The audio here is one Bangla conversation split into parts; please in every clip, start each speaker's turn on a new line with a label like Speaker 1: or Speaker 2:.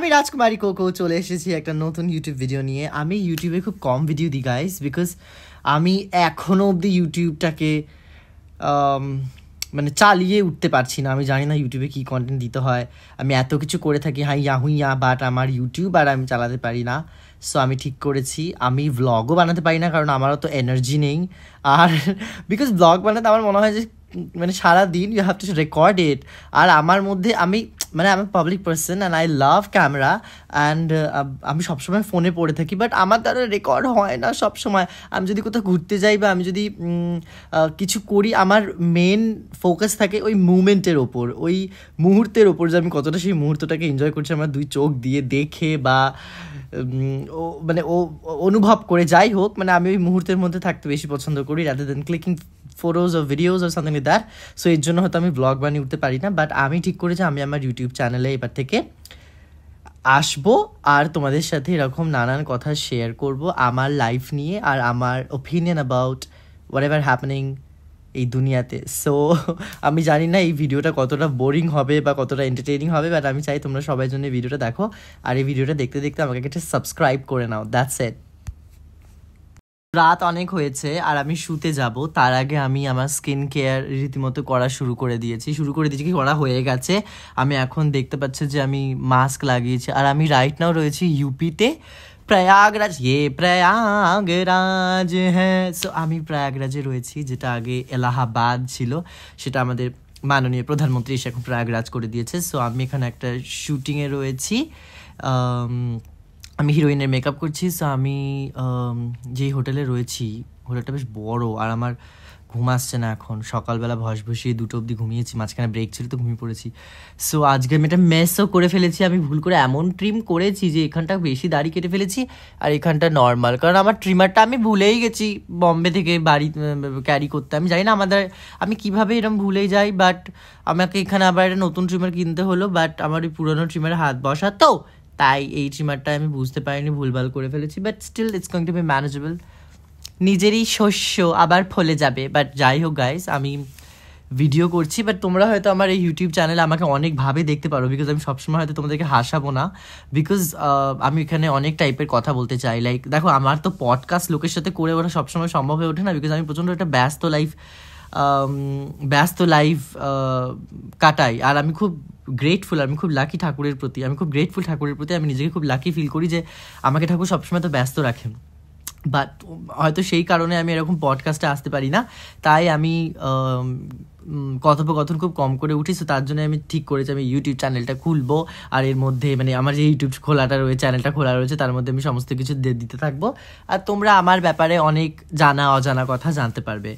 Speaker 1: আমি রাজকুমারী কোকো চলে এসেছি একটা নতুন ইউটিউব ভিডিও নিয়ে। আমি ইউটিউবে খুব কম ভিডিও দিই গাইস, বিকজ আমি এখনও অবধি ইউটিউবটাকে মানে চালিয়ে উঠতে পারছি না। আমি জানি না ইউটিউবে কী কন্টেন্ট দিতে হয়। আমি এত কিছু করে থাকি হাইয়া হুইয়া, বাট আমার ইউটিউব আর আমি চালাতে পারি না। সো আমি ঠিক করেছি আমি ভ্লগও বানাতে পারি না, কারণ আমারও তো এনার্জি নেই। আর বিকজ ভ্লগ বানাতে আমার মনে হয় যে মানে সারাদিন ইউ হ্যাভ টু রেকর্ড ইট। আর আমার মধ্যে আমি public person and I love camera and আমি সবসময় ফোনে পড়ে থাকি, বাট আমার দ্বারা রেকর্ড হয় না সবসময়। আমি যদি কোথাও ঘুরতে যাই বা আমি যদি কিছু করি, আমার মেন ফোকাস থাকে ওই মুভমেন্টের ওপর, ওই মুহূর্তের ওপর, যে আমি কতটা সেই মুহূর্তটাকে এনজয় করছি আমার দুই চোখ দিয়ে দেখে বা ও অনুভব করে। যাই হোক, মানে আমি ওই মুহূর্তের মধ্যে থাকতে বেশি পছন্দ করি rather than clicking photos or videos or something like that. So এর জন্য হয়তো আমি ব্লগ বানিয়ে উঠতে পারি না, বাট আমি ঠিক করেছি আমি আমার ইউটিউব চ্যানেলে এবার থেকে আসবো আর তোমাদের সাথে এরকম নানান কথা শেয়ার করব আমার লাইফ নিয়ে আর আমার opinion about what ever happening এই দুনিয়াতে। সো আমি জানি না এই ভিডিওটা কতটা বোরিং হবে বা কতটা এন্টারটেইনিং হবে, বাট আমি চাই তোমরা সবাই জন্য এই ভিডিওটা দেখো। আর এই ভিডিওটা দেখতে দেখতে আমাকে একটা সাবস্ক্রাইব করে নাও। That's it. রাত অনেক হয়েছে আর আমি শুতে যাব, তার আগে আমি আমার স্কিন কেয়ার রীতিমতো করা শুরু করে দিয়েছি কি করা হয়ে গেছে। আমি এখন দেখতে পাচ্ছি যে আমি মাস্ক লাগিয়েছি আর আমি রাইট নাও রয়েছি ইউপিতে, প্রয়াগরাজ। প্রয়াগরাজ হ্যাঁ, সো আমি প্রয়াগরাজে রয়েছি, যেটা আগে এলাহাবাদ ছিল। সেটা আমাদের মাননীয় প্রধানমন্ত্রী এসে এখন প্রয়াগরাজ করে দিয়েছে। সো আমি এখানে একটা শুটিংয়ে রয়েছি, আমি হিরোইনের মেকআপ করছি। সো আমি যেই হোটেলে রয়েছি, হোটেলটা বেশ বড় আর আমার ঘুম আসছে না এখন। সকালবেলা বসিয়ে 2টো অবধি ঘুমিয়েছি, মাঝখানে ব্রেক ছিল তো ঘুমিয়ে পড়েছি। সো আজকে আমি একটা মেসও করে ফেলেছি। আমি ভুল করে এমন ট্রিম করেছি যে এখানটা বেশি দাড়ি কেটে ফেলেছি আর এখানটা নর্মাল, কারণ আমার ট্রিমারটা আমি ভুলেই গেছি বম্বে থেকে বাড়ি ক্যারি করতে। আমি জানি না আমি কীভাবে এরকম ভুলেই যাই, বাট আমাকে এখানে আবার একটা নতুন ট্রিমার কিনতে হলো, বাট আমার ওই পুরোনো ট্রিমারে হাত বসাতো, তাই এই ট্রিমারটা আমি বুঝতে পারিনি, ভুলভাল করে ফেলেছি। But still it's going to be manageable. নিজেরই শস্য আবার ফলে যাবে। বাট যাই হোক গাইস, আমি ভিডিও করছি, বাট তোমরা হয়তো আমার এই ইউটিউব চ্যানেলে আমাকে অনেকভাবে দেখতে পারো, বিকজ আমি সবসময় হয়তো তোমাদেরকে হাসাবো না, বিকজ আমি এখানে অনেক টাইপের কথা বলতে চাই। লাইক দেখো, আমার তো পডকাস্ট লোকের সাথে করে ওঠা সবসময় সম্ভব হয়ে ওঠে না, বিকজ আমি প্রচণ্ড একটা ব্যস্ত লাইফ কাটাই। আর আমি খুব গ্রেটফুল, আমি খুব লাকি ঠাকুরের প্রতি, আমি নিজেকে খুব লাকি ফিল করি যে আমাকে ঠাকুর সবসময় তো ব্যস্ত রাখেন। বাট হয়তো সেই কারণে আমি এরকম পডকাস্টে আসতে পারি না, তাই আমি কথোপকথন খুব কম করে উঠি। সো তার জন্য আমি ঠিক করেছি আমি ইউটিউব চ্যানেলটা খুলবো, আর এর মধ্যে মানে আমার যে ইউটিউব চ্যানেলটা খোলা রয়েছে তার মধ্যে আমি সমস্ত কিছু দিতে থাকবো, আর তোমরা আমার ব্যাপারে অনেক অজানা কথা জানতে পারবে।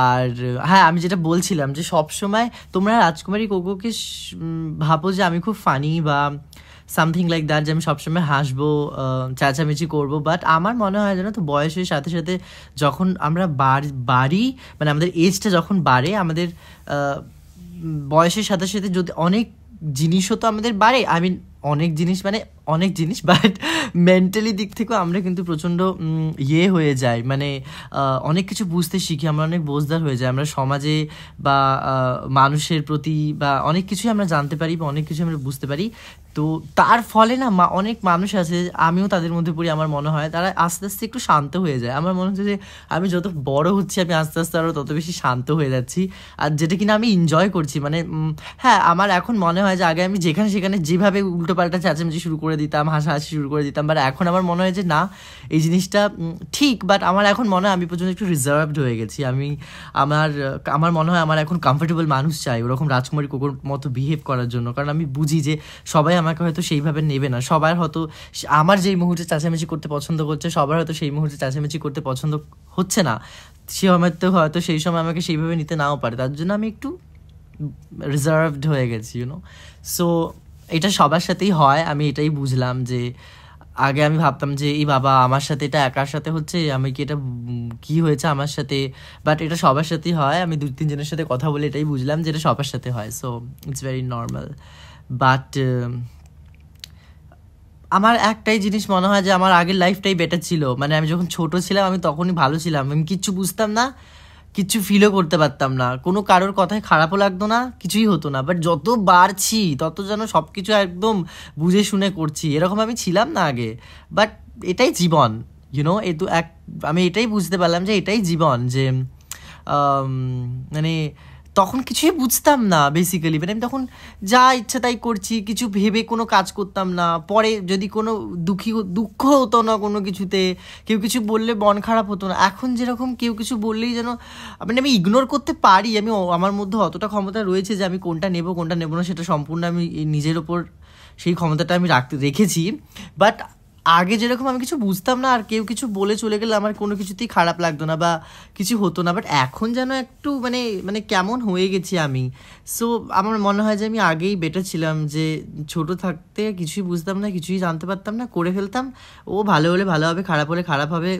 Speaker 1: আর হ্যাঁ, আমি যেটা বলছিলাম যে সবসময় তোমরা রাজকুমারী কোকোকে ভাবো যে আমি খুব ফানি বা সামথিং লাইক দ্যাট, যে আমি সবসময় হাসবো, চেঁচামেচি করবো, বাট আমার মনে হয় জানো তো বয়সের সাথে সাথে যখন আমরা বাড়ি মানে আমাদের এজটা যখন বাড়ে, আমাদের বয়সের সাথে সাথে যদি অনেক জিনিসও তো আমাদের বাড়ে, অনেক জিনিস বাট মেন্টালি দিক থেকেও আমরা কিন্তু প্রচণ্ড হয়ে যাই, মানে অনেক কিছু বুঝতে শিখি, আমরা অনেক বোঝদার হয়ে যাই, আমরা সমাজে বা মানুষের প্রতি বা অনেক কিছুই আমরা জানতে পারি বা অনেক কিছু আমরা বুঝতে পারি। তো তার ফলে না অনেক মানুষ আছে, আমিও তাদের মধ্যে পড়ি, আমার মনে হয় তারা আস্তে আস্তে একটু শান্ত হয়ে যায়। আমার মনে হচ্ছে যে আমি যত বড় হচ্ছি আমি আস্তে আস্তে আরও তত বেশি শান্ত হয়ে যাচ্ছি, আর যেটা কিনা আমি এনজয় করছি। মানে হ্যাঁ, আমার এখন মনে হয় যে আগে আমি যেখানে সেখানে যেভাবে উল্টোপাল্টা চেঁচামেচি শুরু করে দিতাম, হাসাহাসি শুরু করে দিতাম, বাট এখন আমার মনে হয় যে না, এই জিনিসটা ঠিক, বাট আমার এখন মনে হয় আমি পর্যন্ত একটু রিজার্ভড হয়ে গেছি। আমার মনে হয় আমার এখন কমফোর্টেবল মানুষ চাই ওরকম রাজকুমারী কোকোর মতো বিহেভ করার জন্য, কারণ আমি বুঝি যে সবাই আমাকে হয়তো সেইভাবে নেবে না। সবার হয়তো আমার যেই মুহূর্তে চেঁচামেচি করতে পছন্দ করছে, সবার হয়তো সেই মুহূর্তে চেঁচামেচি করতে পছন্দ হচ্ছে না। সে হয়তো সেই সময় আমাকে সেইভাবে নিতে নাও পারে, তার জন্য আমি একটু রিজার্ভড হয়ে গেছি, ইউনো। সো এটা সবার সাথেই হয়, আমি এটাই বুঝলাম যে আগে আমি ভাবতাম যে এই বাবা আমার সাথে এটা একার সাথে হচ্ছে, আমি কি এটা কী হয়েছে আমার সাথে, বাট এটা সবার সাথেই হয়। আমি 2-3 জনের সাথে কথা বলে এটাই বুঝলাম যে এটা সবার সাথে হয়। So it's very normal. But আমার একটাই জিনিস মনে হয় যে আমার আগের লাইফটাই বেটার ছিল। মানে আমি যখন ছোট ছিলাম আমি তখনই ভালো ছিলাম, আমি কিচ্ছু বুঝতাম না, কিছু ফিলও করতে পারতাম না, কোনো কারোর কথায় খারাপও লাগতো না, কিছুই হতো না। বাট যত বাড়ছি তত যেন সব কিছু একদম বুঝে শুনে করছি, এরকম আমি ছিলাম না আগে। বাট এটাই জীবন, এ তো আমি এটাই বুঝতে পারলাম যে এটাই জীবন, যে মানে তখন কিছুই বুঝতাম না বেসিক্যালি। মানে আমি তখন যা ইচ্ছা তাই করছি, কিছু ভেবে কোনো কাজ করতাম না। পরে যদি কোনো দুঃখ হতো না কোনো কিছুতে, কেউ কিছু বললে মন খারাপ হতো না। এখন যেরকম কেউ কিছু বললেই যেন মানে আমি ইগনোর করতে পারি, আমার মধ্যে অতটা ক্ষমতা রয়েছে যে আমি কোনটা নেব কোনটা নেব না সেটা সম্পূর্ণ আমি নিজের ওপর সেই ক্ষমতাটা আমি রেখেছি। বাট আগে যেরকম আমি কিছু বুঝতাম না, আর কেউ কিছু বলে চলে গেলে আমার কোনো কিছুতেই খারাপ লাগতো না বা কিছু হতো না। বাট এখন যেন একটু মানে কেমন হয়ে গেছি আমি। সো আমার মনে হয় যে আমি আগেই বেটার ছিলাম, যে ছোট থাকতে কিছুই বুঝতাম না, কিছুই জানতে পারতাম না, করে ফেলতাম, ও ভালো হলে ভালো হবে, খারাপ হলে খারাপ হবে,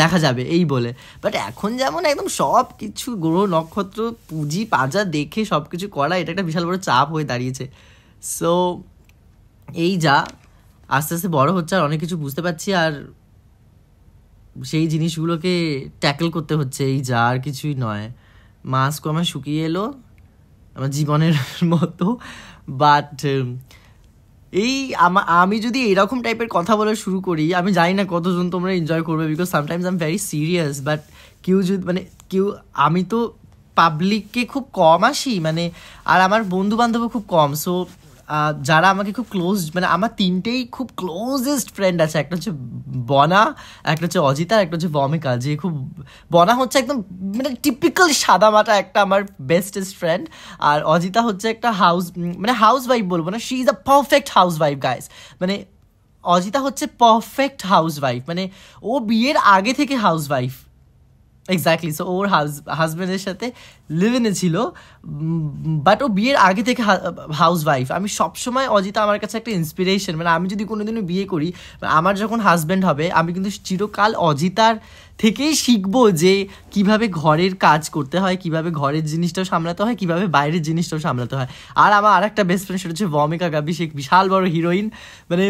Speaker 1: দেখা যাবে এই বলে। বাট এখন যেমন একদম সব কিছু গ্রহ নক্ষত্র পুঁজি পাজা দেখে সব কিছু করা, এটা একটা বিশাল বড় চাপ হয়ে দাঁড়িয়েছে। সো এই যা আস্তে আস্তে বড় হচ্ছে আর অনেক কিছু বুঝতে পারছি, আর সেই জিনিসগুলোকে ট্যাকল করতে হচ্ছে, এই যা, আর কিছুই নয়। মাস্ক আমার শুকিয়ে এলো আমার জীবনের মতো। বাট এই আমি যদি এরকম টাইপের কথা বলা শুরু করি, আমি জানি না কতজন তোমরা এনজয় করবে, because sometimes I am very serious. But আমি তো পাবলিককে খুব কম আসি, মানে আর আমার বন্ধু বান্ধবও খুব কম। সো যারা আমাকে খুব ক্লোজ, মানে আমার তিনটেই খুব ক্লোজেস্ট ফ্রেন্ড আছে, একটা হচ্ছে বনা, একটা হচ্ছে অজিতা, একটা হচ্ছে ভমিকা। যে খুব বনা হচ্ছে একদম মানে টিপিক্যাল সাদামাটা একটা আমার বেস্টেস্ট ফ্রেন্ড, আর অজিতা হচ্ছে একটা হাউস ওয়াইফ বলবো না, she is a perfect house wife guys. মানে অজিতা হচ্ছে পারফেক্ট হাউস ওয়াইফ, মানে ও বিয়ের আগে থেকে হাউস ওয়াইফ, এক্স্যাক্টলি। সো ওর হাজব্যান্ডের সাথে লিভ ইনে ছিল, বাট ও বিয়ের আগে থেকে হাউস ওয়াইফ। আমি সবসময় অজিতা আমার কাছে একটা ইন্সপিরেশন। মানে আমি যদি কোনোদিনও বিয়ে করি, আমার যখন হাজব্যান্ড হবে, আমি কিন্তু চিরকাল অজিতার থেকেই শিখবো যে কিভাবে ঘরের কাজ করতে হয়, কিভাবে ঘরের জিনিসটাও সামলাতে হয়, কিভাবে বাইরের জিনিসটাও সামলাতে হয়। আর আমার আরেকটা বেস্ট ফ্রেন্ড, সেটা হচ্ছে ভমিকা গাবি, সে বিশাল বড় হিরোইন। মানে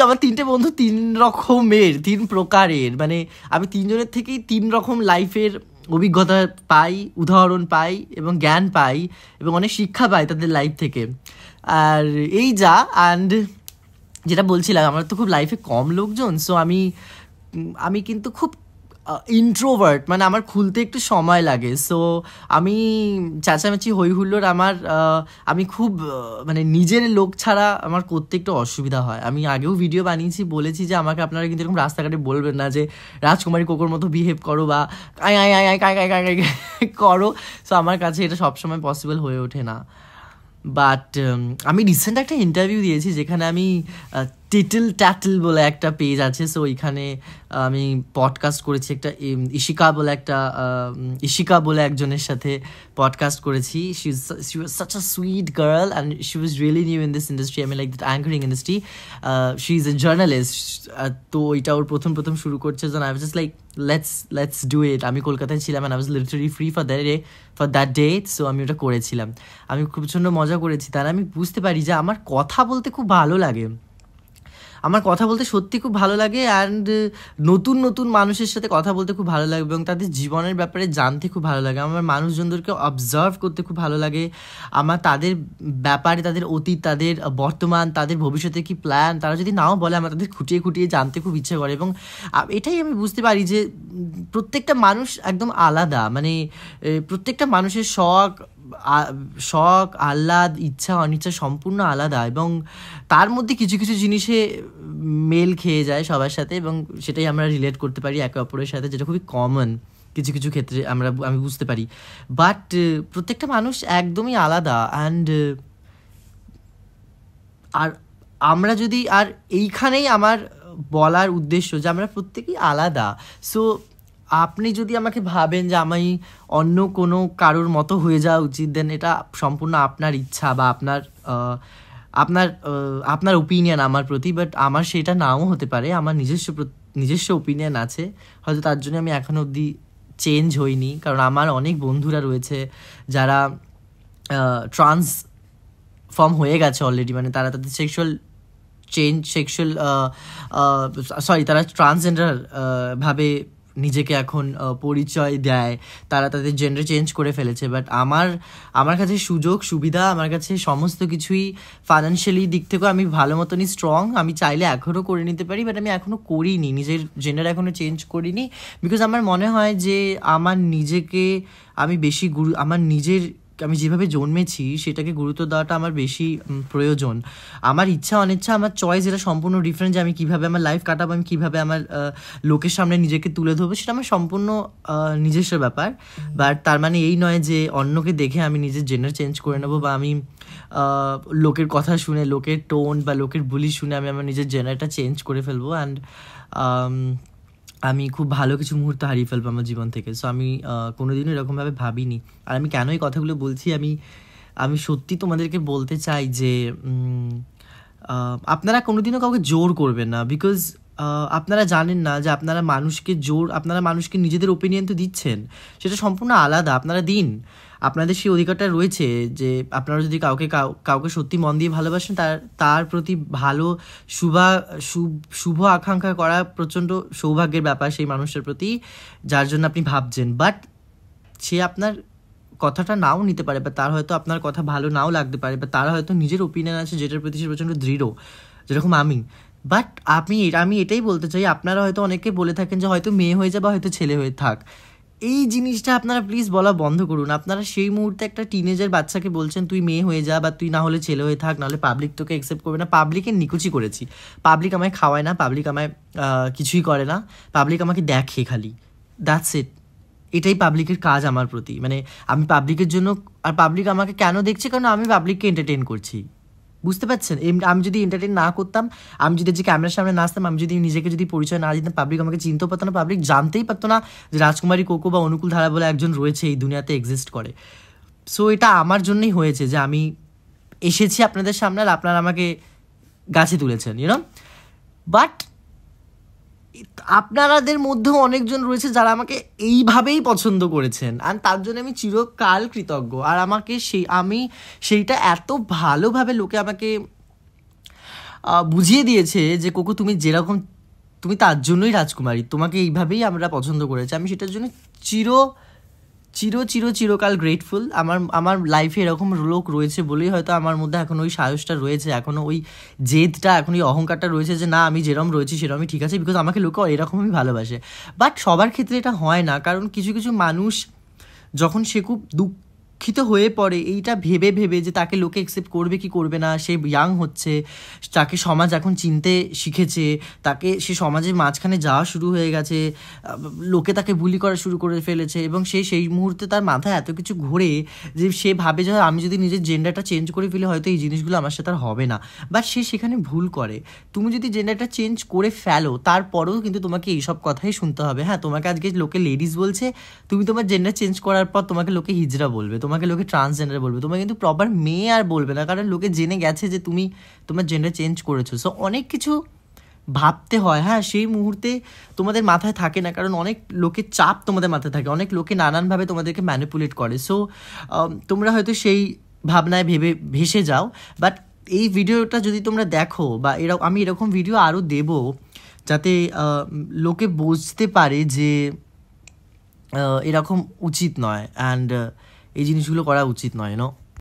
Speaker 1: আমার তিনটে বন্ধু তিন রকমের, তিন প্রকারের, মানে আমি তিনজনের থেকেই তিন রকম লাইফের অভিজ্ঞতা পাই, উদাহরণ পাই এবং জ্ঞান পাই এবং অনেক শিক্ষা পাই তাদের লাইফ থেকে। আর এই যা, অ্যান্ড যেটা বলছিলাম, আমার তো খুব লাইফে কম লোকজন। সো আমি কিন্তু খুব ইন্ট্রোভার্ট, মানে আমার খুলতে একটু সময় লাগে। সো আমি চেঁচামেচি হই হুল্লোড় আমি খুব মানে নিজের লোক ছাড়া আমার করতে একটু অসুবিধা হয়। আমি আগেও ভিডিও বানিয়েছি, বলেছি যে আমাকে আপনারা কিন্তু এরকম রাস্তাঘাটে বলবেন না যে রাজকুমারী কোকোর মতো বিহেভ করো বা আই আই আই আই কাই কাই কাই কাই করো। সো আমার কাছে এটা সবসময় পসিবল হয়ে ওঠে না। বাট আমি রিসেন্ট একটা ইন্টারভিউ দিয়েছি, যেখানে আমি টিটল ট্যাটল বলে একটা পেজ আছে, সো ওইখানে আমি পডকাস্ট করেছি একটা, ইশিকা বলে একজনের সাথে পডকাস্ট করেছি। She was such a sweet girl and she was really new in this industry, আমি like that anchoring industry. She is a journalist. তো ওইটা ওর প্রথম শুরু করছে, যেন I was just like let's do it. আমি কলকাতায় ছিলাম and I was literally free for that day. So আমি ওটা করেছিলাম, আমি খুব প্রচণ্ড মজা করেছি। তার আমি বুঝতে পারি যে আমার কথা বলতে খুব ভালো লাগে, আমার কথা বলতে সত্যি খুব ভালো লাগে, অ্যান্ড নতুন মানুষের সাথে কথা বলতে খুব ভালো লাগে এবং তাদের জীবনের ব্যাপারে জানতে খুব ভালো লাগে। আমার মানুষজনদেরকে অবজার্ভ করতে খুব ভালো লাগে, আমার তাদের ব্যাপারে, তাদের অতীত, তাদের বর্তমান, তাদের ভবিষ্যতে কি প্ল্যান, তারা যদি নাও বলে, আমার তাদের খুঁটিয়ে জানতে খুব ইচ্ছে করে। এবং এটাই আমি বুঝতে পারি যে প্রত্যেকটা মানুষ একদম আলাদা, মানে প্রত্যেকটা মানুষের শখ আহ্লাদ, ইচ্ছা অনিচ্ছা সম্পূর্ণ আলাদা, এবং তার মধ্যে কিছু জিনিসে মেল খেয়ে যায় সবার সাথে, এবং সেটাই আমরা রিলেট করতে পারি একে অপরের সাথে, যেটা খুবই কমন কিছু ক্ষেত্রে আমি বুঝতে পারি। বাট প্রত্যেকটা মানুষ একদমই আলাদা, অ্যান্ড আর আমরা যদি, আর এইখানেই আমার বলার উদ্দেশ্য যে আমরা প্রত্যেকেই আলাদা। সো আপনি যদি আমাকে ভাবেন যে আমি অন্য কোনো কারোর মতো হয়ে যাওয়া উচিত, দেন এটা সম্পূর্ণ আপনার ইচ্ছা বা আপনার ওপিনিয়ন আমার প্রতি। বাট আমার সেটা নাও হতে পারে, আমার নিজস্ব ওপিনিয়ন আছে, হয়তো তার জন্য আমি এখনো অবধি চেঞ্জ হইনি। কারণ আমার অনেক বন্ধুরা রয়েছে যারা ট্রান্সফর্ম হয়ে গেছে অলরেডি, মানে তারা তাদের তারা ট্রান্সজেন্ডার ভাবে নিজেকে এখন পরিচয় দেয়, তারা তাদের জেন্ডার চেঞ্জ করে ফেলেছে। বাট আমার কাছে সুযোগ সুবিধা, আমার কাছে সমস্ত কিছুই ফাইন্যান্সিয়ালি দিক থেকেও আমি ভালো মতনই স্ট্রং। আমি চাইলে এখনও করে নিতে পারি, বাট আমি এখনও করিনি, নিজের জেন্ডার এখনও চেঞ্জ করিনি। বিকজ আমার মনে হয় যে আমার নিজেকে আমি বেশি আমি যেভাবে জন্মেছি সেটাকে গুরুত্ব দেওয়াটা আমার বেশি প্রয়োজন। আমার ইচ্ছা অনিচ্ছা, আমার চয়েস, এটা সম্পূর্ণ ডিফারেন্ট। যে আমি কীভাবে আমার লাইফ কাটাবো, আমি কীভাবে আমার লোকের সামনে নিজেকে তুলে ধরবো, সেটা আমার সম্পূর্ণ নিজস্ব ব্যাপার। বাট তার মানে এই নয় যে অন্যকে দেখে আমি নিজের জেন্ডার চেঞ্জ করে নেবো, বা আমি লোকের কথা শুনে, লোকের টোন বা লোকের বুলি শুনে আমি আমার নিজের জেন্ডারটা চেঞ্জ করে ফেলবো। অ্যান্ড আমি খুব ভালো কিছু মুহূর্ত হারিয়ে ফেলবো আমার জীবন থেকে। সো আমি কোনোদিনও এরকমভাবে ভাবিনি। আর আমি কেন এই কথাগুলো বলছি, আমি সত্যি তোমাদেরকে বলতে চাই যে আপনারা কোনোদিনও কাউকে জোর করবেন না। বিকজ আপনারা জানেন না যে আপনারা মানুষকে নিজেদের ওপিনিয়ন তো দিচ্ছেন, সেটা সম্পূর্ণ আলাদা। আপনারা দিন, আপনাদের সেই অধিকারটা রয়েছে যে আপনারা যদি কাউকে সত্যি মন দিয়ে ভালোবাসেন, তার প্রতি ভালো শুভ আকাঙ্ক্ষা করা প্রচণ্ড সৌভাগ্যের ব্যাপার সেই মানুষটার প্রতি যার জন্য আপনি ভাবছেন। বাট সে আপনার কথাটা নাও নিতে পারে, বা তার হয়তো আপনার কথা ভালো নাও লাগতে পারে, বা তার হয়তো নিজের ওপিনিয়ন আছে যেটার প্রতি সে প্রচণ্ড দৃঢ়, যেরকম আমি। বাট আমি এটাই বলতে চাই, আপনারা হয়তো অনেকে বলে থাকেন যে হয়তো মেয়ে হয়ে যা বা হয়তো ছেলে হয়ে থাক। এই জিনিসটা আপনারা প্লিজ বলা বন্ধ করুন। আপনারা সেই মুহূর্তে একটা টিনেজার বাচ্চাকে বলছেন তুই মেয়ে হয়ে যা, বা তুই না হলে ছেলে হয়ে থাক, নাহলে পাবলিক তোকে অ্যাকসেপ্ট করবে না। পাবলিকের নিকুচি করেছি, পাবলিক আমায় খাওয়ায় না, পাবলিক আমায় কিছুই করে না, পাবলিক আমাকে দেখে খালি, দ্যাটস ইট। এটাই পাবলিকের কাজ আমার প্রতি। মানে আমি পাবলিকের জন্য, আর পাবলিক আমাকে কেন দেখছে, কারণ আমি পাবলিককে এন্টারটেন করছি, বুঝতে পারছেন? আমি যদি এন্টারটেন না করতাম, আমি যদি যে ক্যামেরার সামনে না আসতাম, আমি যদি নিজেকে যদি পরিচয় না দিতাম, পাবলিক আমাকে চিনতেও পারতো না, পাবলিক জানতেই পারতো না যে রাজকুমারী কোকো বা অনুকূল ধারা বলে একজন রয়েছে, এই দুনিয়াতে এক্সিস্ট করে। সো এটা আমার জন্যই হয়েছে যে আমি এসেছি আপনাদের সামনে, আর আপনারা আমাকে গাছে তুলেছেন, ইউনো। বাট আপনাদের মধ্যেও অনেকজন রয়েছে যারা আমাকে এইভাবেই পছন্দ করেছেন, আর তার জন্য আমি চিরকাল কৃতজ্ঞ। আর আমি সেইটা এত ভালোভাবে লোকে আমাকে বুঝিয়ে দিয়েছে যে কোকো তুমি যেরকম, তুমি তার জন্যই রাজকুমারী, তোমাকে এইভাবেই আমরা পছন্দ করেছি। আমি সেটার জন্য চিরকাল গ্রেটফুল। আমার লাইফে এরকম লোক রয়েছে বলেই হয়তো আমার মধ্যে এখন ওই সাহসটা রয়েছে, এখনও ওই জেদটা, এখন ওই অহংকারটা রয়েছে যে না, আমি যেরকম রয়েছি সেরকমই ঠিক আছে, বিকজ আমাকে লোকে এরকমই ভালোবাসে। বাট সবার ক্ষেত্রে এটা হয় না, কারণ কিছু কিছু মানুষ যখন সে খুব দুঃখিত হয়ে পড়ে এইটা ভেবে যে তাকে লোকে অ্যাকসেপ্ট করবে কি করবে না, সে ইয়াং হচ্ছে, তাকে সমাজ এখন চিনতে শিখেছে, সে সমাজের মাঝখানে যাওয়া শুরু হয়ে গেছে, লোকে তাকে বুলি করা শুরু করে ফেলেছে, এবং সেই মুহূর্তে তার মাথায় এত কিছু ঘোরে যে সে ভাবে যে আমি যদি নিজের জেন্ডারটা চেঞ্জ করে ফেলি হয়তো এই জিনিসগুলো আমার সাথে আর হবে না। বাট সে সেখানে ভুল করে। তুমি যদি জেন্ডারটা চেঞ্জ করে ফেলো, তারপরেও কিন্তু তোমাকে এইসব কথাই শুনতে হবে। হ্যাঁ, তোমাকে আজকে লোকে লেডিস বলছে, তুমি তোমার জেন্ডার চেঞ্জ করার পর তোমাকে লোকে হিজড়া বলবে, তোমাকে লোকে ট্রান্সজেন্ডার বলবে, তোমাকে কিন্তু প্রপার মেয়ে আর বলবে না, কারণ লোকে জেনে গেছে যে তুমি তোমার জেন্ডার চেঞ্জ করেছো। সো অনেক কিছু ভাবতে হয়। হ্যাঁ, সেই মুহূর্তে তোমাদের মাথায় থাকে না, কারণ অনেক লোকের চাপ তোমাদের মাথায় থাকে, অনেক লোকে নানানভাবে তোমাদেরকে ম্যানিপুলেট করে। সো তোমরা হয়তো সেই ভাবনায় ভেসে যাও। বাট এই ভিডিওটা যদি তোমরা দেখো, বা আমি এরকম ভিডিও আরও দেব যাতে লোকে বুঝতে পারে যে এরকম উচিত নয়, অ্যান্ড এই জিনিসগুলো করা উচিত নয়,